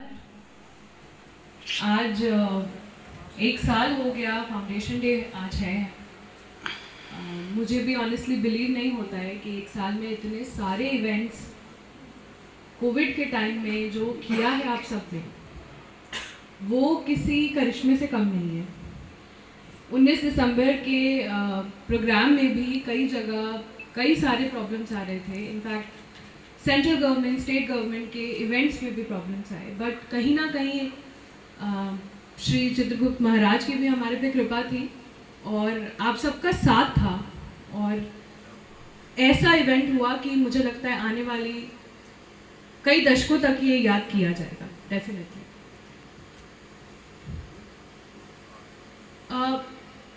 आज एक साल हो गया, फाउंडेशन डे आज है। मुझे भी ऑनेस्टली बिलीव नहीं होता है कि एक साल में इतने सारे इवेंट्स कोविड के टाइम में जो किया है आप सब ने, वो किसी करिश्मे से कम नहीं है। 19 दिसंबर के प्रोग्राम में भी कई जगह कई सारे प्रॉब्लम्स आ रहे थे। In fact central government, state government के इवेंट्स में भी प्रॉब्लम्स आए, बट कहीं ना कहीं श्री चित्रगुप्त महाराज की भी हमारे पे कृपा थी और आप सबका साथ था और ऐसा इवेंट हुआ कि मुझे लगता है आने वाली कई दशकों तक ये याद किया जाएगा डेफिनेटली।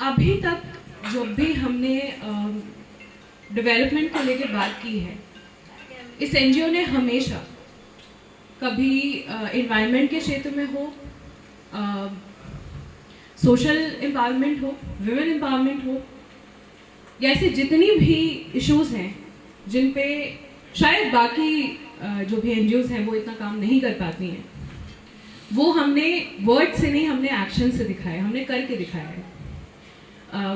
अभी तक जब भी हमने डेवलपमेंट को लेकर बात की है, इस एनजीओ ने हमेशा कभी एनवायरनमेंट के क्षेत्र में हो, सोशल एम्पावरमेंट हो, विमेन एम्पावरमेंट हो, या ऐसे जितनी भी इश्यूज हैं जिन पे शायद बाकी जो भी एनजीओज हैं वो इतना काम नहीं कर पाती हैं, वो हमने वर्ड से नहीं, हमने एक्शन से दिखाया, हमने करके दिखाया है।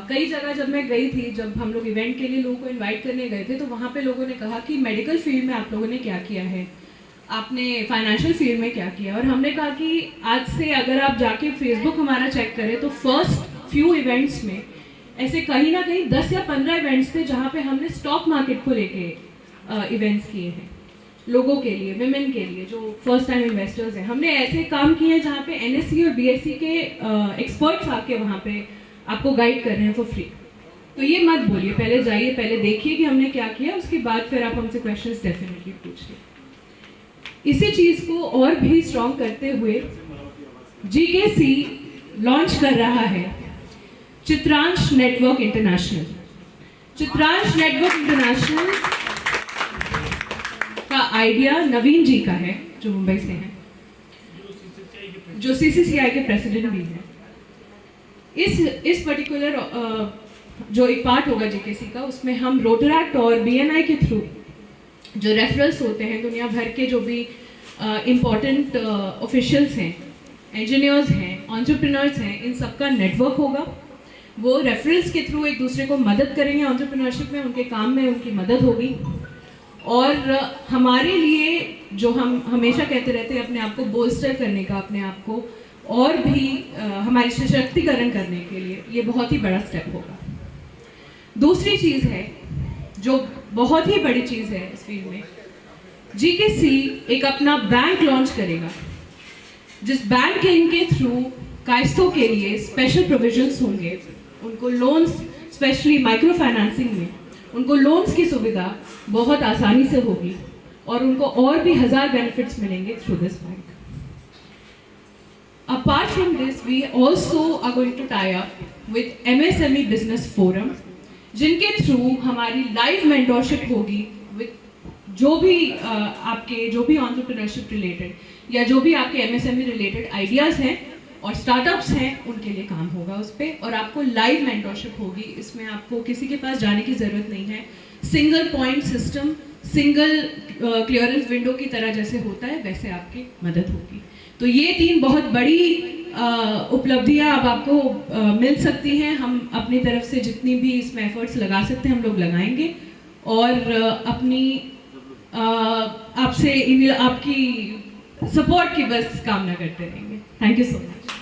कई जगह जब मैं गई थी, जब हम लोग इवेंट के लिए लोगों को इनवाइट करने गए थे, तो वहाँ पे लोगों ने कहा कि मेडिकल फील्ड में आप लोगों ने क्या किया है, आपने फाइनेंशियल फील्ड में क्या किया। और हमने कहा कि आज से अगर आप जाके फेसबुक हमारा चेक करें तो फर्स्ट फ्यू इवेंट्स में ऐसे कहीं ना कहीं 10 या 15 इवेंट्स थे जहाँ पे हमने स्टॉक मार्केट को लेके इवेंट्स किए हैं, लोगों के लिए, विमेन के लिए जो फर्स्ट टाइम इन्वेस्टर्स हैं। हमने ऐसे काम किए हैं जहाँ पे एनएससी और बीएससी के एक्सपर्ट्स आके वहाँ पे आपको गाइड कर रहे हैं फॉर फ्री। तो ये मत बोलिए, पहले जाइए, पहले देखिए कि हमने क्या किया, उसके बाद फिर आप हमसे क्वेश्चंस डेफिनेटली पूछिए। इसी चीज को और भी स्ट्रॉन्ग करते हुए जीकेसी लॉन्च कर रहा है Chitransh network international. Chitransh network international का आइडिया नवीन जी का है, जो मुंबई से हैं, जो सीसीसीआई के प्रेसिडेंट भी हैं। इस पर्टिकुलर जो एक पार्ट होगा जीकेसी का, उसमें हम रोटरैक्ट और बीएनआई के थ्रू जो रेफरल्स होते हैं दुनिया भर के, जो भी इम्पोर्टेंट ऑफिशियल्स हैं, इंजीनियर्स हैं, एंटरप्रेन्योर्स हैं, इन सबका नेटवर्क होगा। वो रेफरल्स के थ्रू एक दूसरे को मदद करेंगे एंटरप्रेन्योरशिप में, उनके काम में उनकी मदद होगी। और हमारे लिए जो हम हमेशा कहते रहते हैं अपने आप को बोल्स्टर करने का, अपने आप को और भी हमारी सशक्तिकरण करने के लिए, ये बहुत ही बड़ा स्टेप होगा। दूसरी चीज़ है जो बहुत ही बड़ी चीज़ है इस फील्ड में, जीकेसी एक अपना बैंक लॉन्च करेगा, जिस बैंक के थ्रू कायस्थों के लिए स्पेशल प्रोविजंस होंगे। उनको लोन्स, स्पेशली माइक्रो फाइनेंसिंग में उनको लोन्स की सुविधा बहुत आसानी से होगी और उनको और भी 1000 बेनिफिट्स मिलेंगे through this bank. Apart from this, we also are going to tie up with MSME Business Forum, जिनके थ्रू हमारी लाइव मेंटरशिप होगी विद जो भी आपके जो भी एंटरप्रेन्योरशिप रिलेटेड या जो भी आपके एमएसएमई रिलेटेड आइडियाज़ हैं और स्टार्टअप्स हैं, उनके लिए काम होगा उस पर। और आपको लाइव मेंटरशिप होगी, इसमें आपको किसी के पास जाने की ज़रूरत नहीं है। Single point system, single clearance window की तरह जैसे होता है, वैसे आपकी मदद होगी। तो ये 3 बहुत बड़ी उपलब्धियां अब आपको मिल सकती हैं। हम अपनी तरफ से जितनी भी इसमें एफर्ट्स लगा सकते हैं हम लोग लगाएंगे और अपनी आपसे आपकी सपोर्ट की बस कामना करते रहेंगे। Thank you so much.